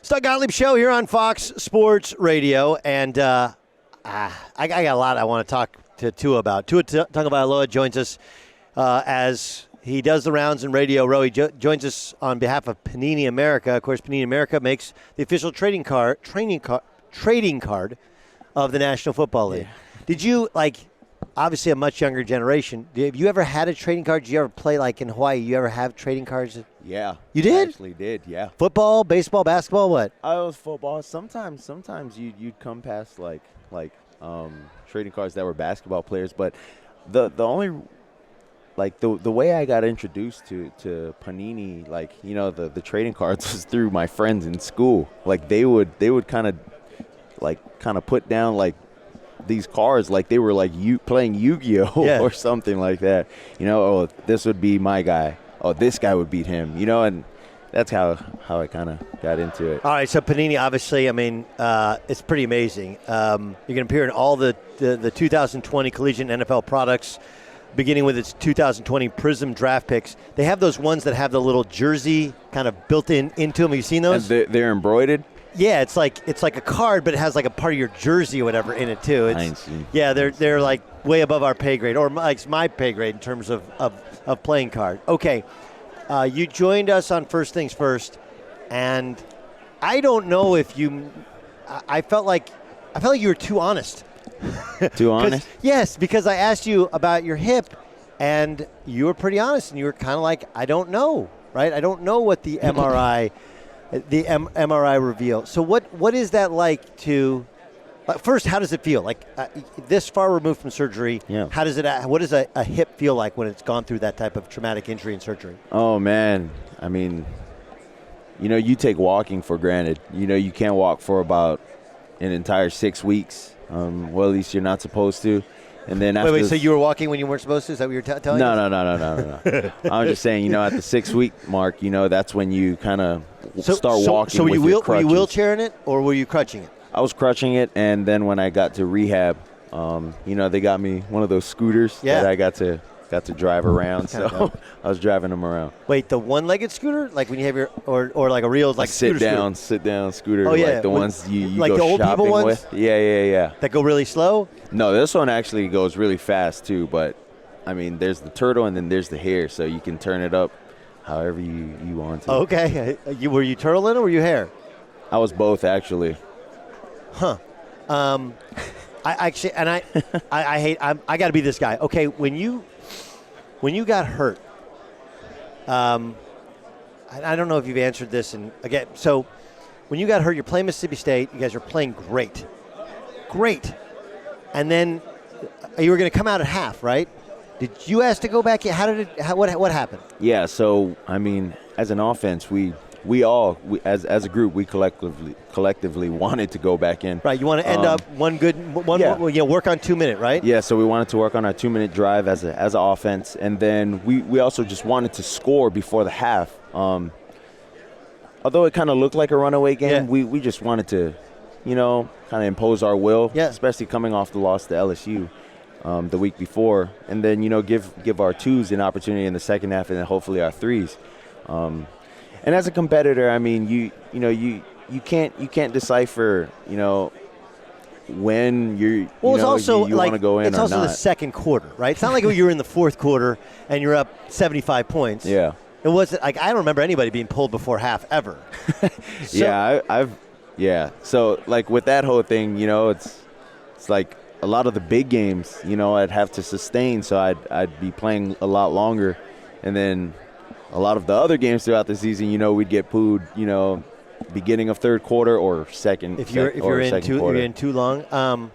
It's the GOTTLIEB Show here on Fox Sports Radio, and I got a lot I want to talk to Tua about. Tua Tagovailoa joins us as he does the rounds in Radio Row. He joins us on behalf of Panini America. Of course, Panini America makes the official trading card of the National Football League. Yeah. Did you, obviously a much younger generation, have you ever had a trading card? Did you ever play, in Hawaii? You ever have trading cards? Yeah. You did? I actually did, yeah. Football, baseball, basketball, what? I was football. Sometimes you'd come past, trading cards that were basketball players. But the only, the way I got introduced to Panini, the trading cards was through my friends in school. They would kind of put down, these cards they were playing Yu-Gi-Oh or something like that. Oh, this would be my guy. Oh, this guy would beat him. And that's how I kind of got into it. All right, so Panini, obviously, it's pretty amazing. You can appear in all the 2020 collegiate NFL products, beginning with its 2020 Prism draft picks. They have those ones that have the little jersey kind of built into them. Have you seen those? And they're embroidered? Yeah, it's like a card, but it has a part of your jersey or whatever in it too. I ain't seen. Yeah, they're way above our pay grade, or my pay grade in terms of playing card. Okay, you joined us on First Things First, and I don't know if you. I felt like you were too honest. Too honest? Yes, because I asked you about your hip, and you were pretty honest, and you were kind of like, I don't know, right? I don't know what the MRI. The MRI reveal. So what is that like to? First, how does it feel? This far removed from surgery. Yeah. What does a hip feel like when it's gone through that type of traumatic injury and surgery? Oh man, you take walking for granted. You can't walk for about an entire 6 weeks. Well, at least you're not supposed to. And then after so you were walking when you weren't supposed to? Is that what you're telling No. I was just saying, at the 6 week mark, that's when you kind of start walking. So were you wheelchairing it, or were you crutching it? I was crutching it, and then when I got to rehab, they got me one of those scooters that I got to drive around. So I was driving them around. Wait, the one-legged scooter, when you have your or like a real sit down scooter. Oh yeah, the ones you go the old shopping people ones? with. Yeah. That go really slow. No, this one actually goes really fast too. But there's the turtle and then there's the hare, so you can turn it up however you want to. Okay, were you turtle in it or were you hare? I was both actually. Huh. I actually, and I got to be this guy. Okay, when you got hurt, I don't know if you've answered this. And again, so when you got hurt, you're playing Mississippi State. You guys are playing great. And then you were going to come out at half, right? Did you ask to go back? What happened? Yeah. So as an offense, we all as a group, we collectively wanted to go back in. Right. You want to end up work on 2 minute, right? Yeah. So we wanted to work on our 2 minute drive as an offense, and then we also just wanted to score before the half. Although it kind of looked like a runaway game, we just wanted to, kind of impose our will. Yeah. Especially coming off the loss to LSU the week before, and then give our twos an opportunity in the second half, and then hopefully our threes. And as a competitor, you can't decipher, when you want to go in or not. It's also the second quarter, right? It's not like you were in the fourth quarter and you're up 75 points. Yeah. It wasn't I don't remember anybody being pulled before half ever. So with that whole thing, it's like a lot of the big games, I'd have to sustain, so I'd be playing a lot longer, and then a lot of the other games throughout the season, we'd get pooed, beginning of third quarter or second. If you're in too long.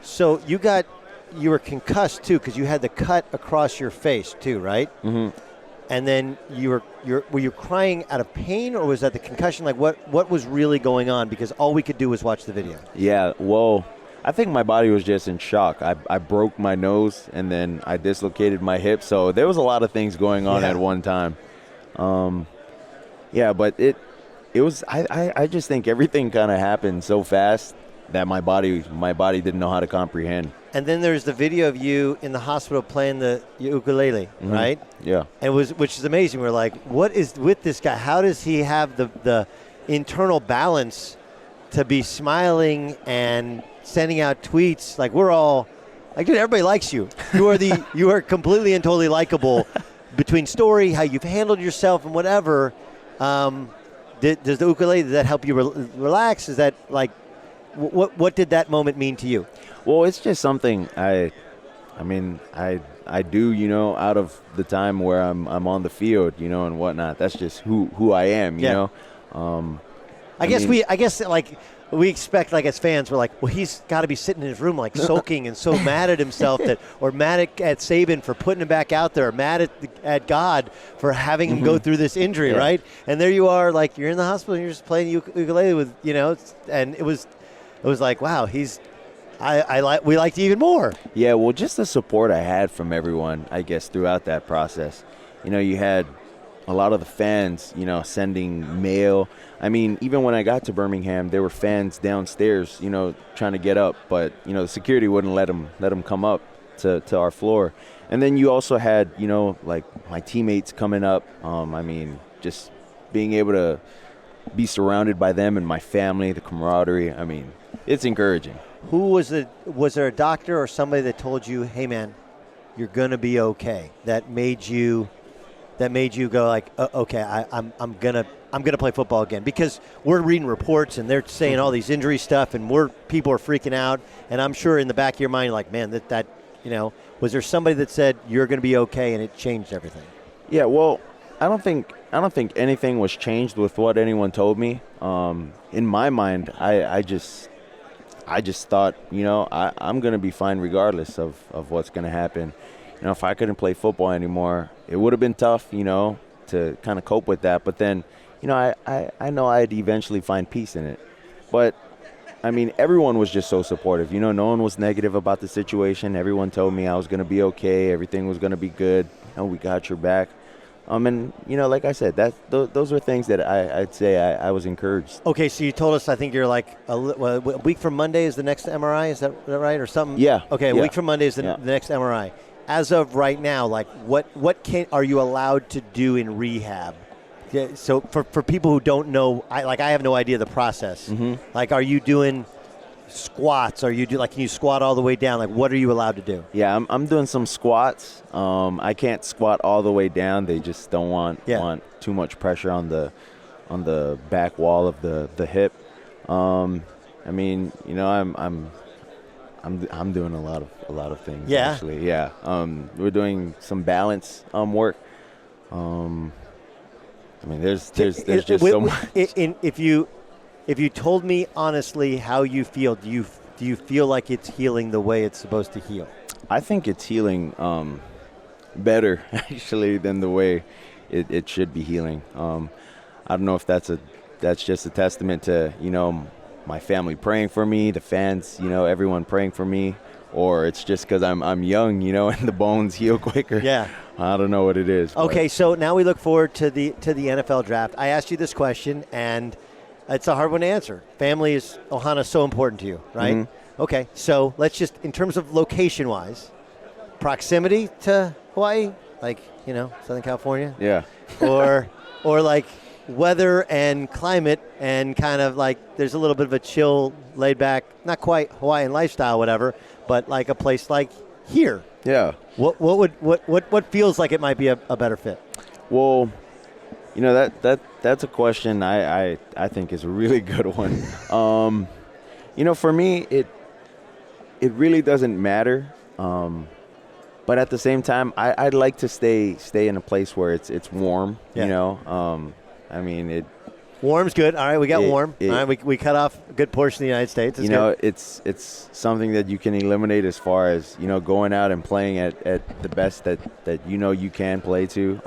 So you were concussed too, because you had the cut across your face too, right? Mm-hmm. And then were you crying out of pain, or was that the concussion? What was really going on? Because all we could do was watch the video. Yeah, well, I think my body was just in shock. I broke my nose, and then I dislocated my hip. So there was a lot of things going on at one time. But it was. I just think everything kind of happened so fast that my body didn't know how to comprehend. And then there's the video of you in the hospital playing the ukulele, mm-hmm. right? Yeah. And which is amazing. We're like, what is with this guy? How does he have the internal balance to be smiling and sending out tweets? Like, we're all, like, dude, everybody likes you. You are completely and totally likable. Between story, how you've handled yourself, and whatever. Does the ukulele, does that help you relax? Is that like, what did that moment mean to you? Well, it's just something I do, out of the time where I'm on the field, and whatnot. That's just who I am, you know. I guess we expect, like, as fans, we're like, well, he's got to be sitting in his room, like, sulking and so mad at himself or mad at Saban for putting him back out there, or mad at God for having him go through this injury, right? And there you are, like, you're in the hospital and you're just playing ukulele with, and it was like, wow, we liked you even more. Yeah, well, just the support I had from everyone, I guess, throughout that process. You had a lot of the fans, sending mail. I mean, even when I got to Birmingham, there were fans downstairs, trying to get up, but the security wouldn't let them come up to our floor. And then you also had, like, my teammates coming up. Just being able to be surrounded by them and my family, the camaraderie. I mean, it's encouraging. Was there a doctor or somebody that told you, hey man, you're gonna be okay? That made you go like, okay, I'm gonna play football again? Because we're reading reports and they're saying all these injury stuff, and people are freaking out. And I'm sure in the back of your mind, like, man, that was there somebody that said you're gonna be okay and it changed everything? Yeah, well, I don't think anything was changed with what anyone told me. In my mind, I just thought, I'm going to be fine regardless of what's going to happen. If I couldn't play football anymore, it would have been tough, to kind of cope with that. But then, I know I'd eventually find peace in it. But, everyone was just so supportive. No one was negative about the situation. Everyone told me I was going to be okay. Everything was going to be good. We got your back. And, like I said, those were things that I'd say I was encouraged. Okay, so you told us, I think you're like a week from Monday is the next MRI. Is that right, or something? Yeah. Okay, a week from Monday is the next MRI. As of right now, like, what are you allowed to do in rehab? Yeah, so for people who don't know, I have no idea the process. Mm-hmm. Like, are you doing squats? Can you squat all the way down? Like, what are you allowed to do? Yeah, I'm doing some squats. I can't squat all the way down. They just don't want too much pressure on the back wall of the hip. I'm doing a lot of things. Yeah. Actually. Yeah. We're doing some balance work. There's just so much. If you told me honestly how you feel, do you feel like it's healing the way it's supposed to heal? I think it's healing better, actually, than the way it should be healing. I don't know if that's just a testament to, my family praying for me, the fans, everyone praying for me, or it's just because I'm young, and the bones heal quicker. Yeah. I don't know what it is. Okay, so now we look forward to the NFL draft. I asked you this question, and it's a hard one to answer. Family is, Ohana, so important to you, right? Mm-hmm. Okay, so let's just, in terms of location-wise, proximity to Hawaii, like, Southern California? Yeah. Or like weather and climate, and kind of like there's a little bit of a chill, laid-back, not quite Hawaiian lifestyle, whatever, but like a place like here. Yeah. What feels like it might be a better fit? Well, that's a question I think is a really good one. For me, it really doesn't matter. But at the same time, I'd like to stay in a place where it's warm. Yeah. It. Warm's good. All right, we got warm. All right, we cut off a good portion of the United States. It's something that you can eliminate as far as going out and playing at the best that you can play to.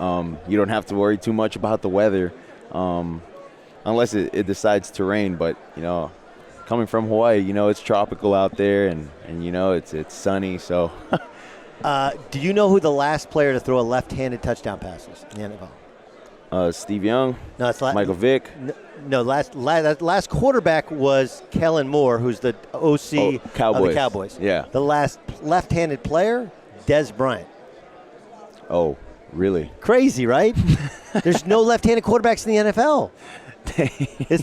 You don't have to worry too much about the weather, unless it decides to rain. But coming from Hawaii, it's tropical out there, and it's sunny. So, do you know who the last player to throw a left-handed touchdown pass was in the NFL? Steve Young. No, it's Michael Vick. No, last quarterback was Kellen Moore, who's the OC of the Cowboys. Yeah. The last left-handed player, Des Bryant. Oh, really? Crazy, right? There's no left-handed quarterbacks in the NFL.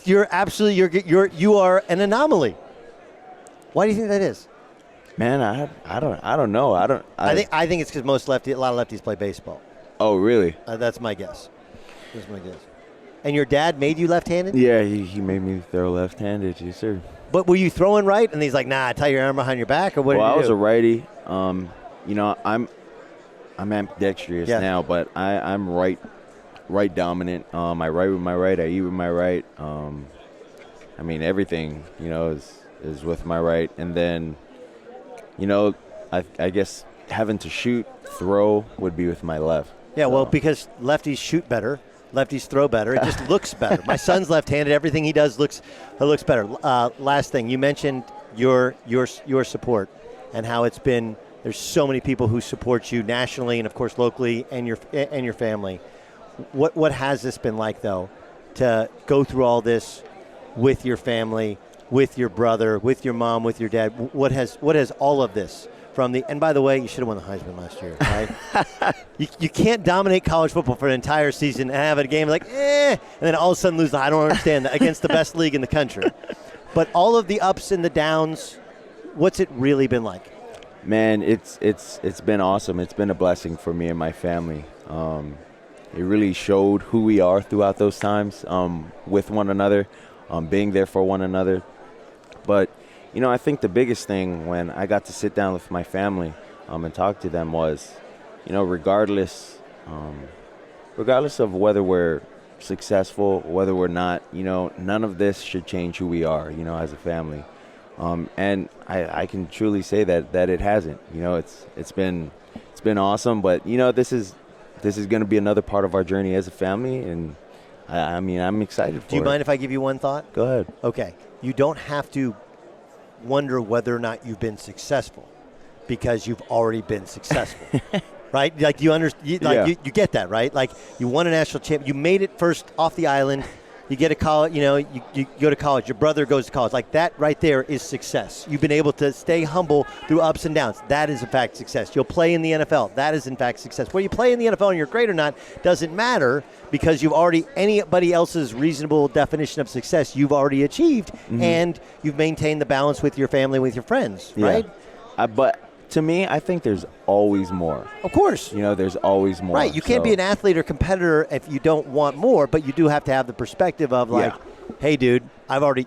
You are an anomaly. Why do you think that is? Man, I don't know. I think it's because a lot of lefties play baseball. Oh, really? That's my guess. And your dad made you left-handed? Yeah, he made me throw left-handed. Yes, sir. But were you throwing right? And he's like, nah, tie your arm behind your back, or what? Well, did you I was do? a righty. I'm ambidextrous now, but I'm right dominant. I write with my right. I eat with my right. I mean, everything is with my right, and then I guess having to shoot, throw would be with my left. Yeah, so. well, because lefties shoot better, lefties throw better. It just looks better. My son's left-handed. Everything he does looks better. Last thing, you mentioned your support and how it's been. There's so many people who support you nationally and of course locally, and your family. What has this been like though, to go through all this with your family, with your brother, with your mom, with your dad? What has all of this from the? And by the way, you should have won the Heisman last year, right? you can't dominate college football for an entire season and have a game like and then all of a sudden lose. I don't understand that against the best league in the country. But all of the ups and the downs, what's it really been like? Man, it's been awesome. It's been a blessing for me and my family. It really showed who we are throughout those times with one another, being there for one another. But, I think the biggest thing when I got to sit down with my family and talk to them was, regardless of whether we're successful, whether we're not, none of this should change who we are, as a family. And I can truly say that it hasn't. It's been awesome, but this is going to be another part of our journey as a family, and I'm excited for it. Do you mind if I give you one thought? Go ahead. Okay. You don't have to wonder whether or not you've been successful, because you've already been successful. Right? Like you get that, right? Like you won a national championship. You made it first off the island. You get a college, you go to college. Your brother goes to college. Like that right there is success. You've been able to stay humble through ups and downs. That is, in fact, success. You'll play in the NFL. That is, in fact, success. Whether you play in the NFL and you're great or not doesn't matter, because you've already, anybody else's reasonable definition of success, you've already achieved, and you've maintained the balance with your family, with your friends, right? But to me, I think there's always more. Of course. There's always more. Right. You can't be an athlete or competitor if you don't want more, but you do have to have the perspective of hey, dude,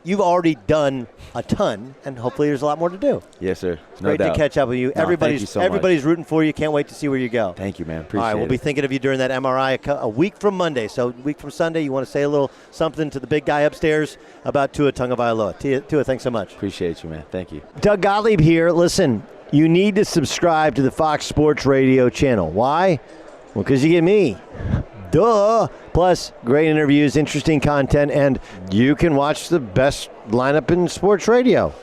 you've already done a ton, and hopefully there's a lot more to do. Yes, sir. It's great to catch up with you. No, everybody's rooting for you. Can't wait to see where you go. Thank you, man. Appreciate it. All right, we'll be thinking of you during that MRI a week from Monday. So a week from Sunday, you want to say a little something to the big guy upstairs about Tua Tagovailoa. Tua, thanks so much. Appreciate you, man. Thank you. Doug Gottlieb here. Listen, you need to subscribe to the Fox Sports Radio channel. Why? Well, because you get me. Duh. Plus, great interviews, interesting content, and you can watch the best lineup in sports radio.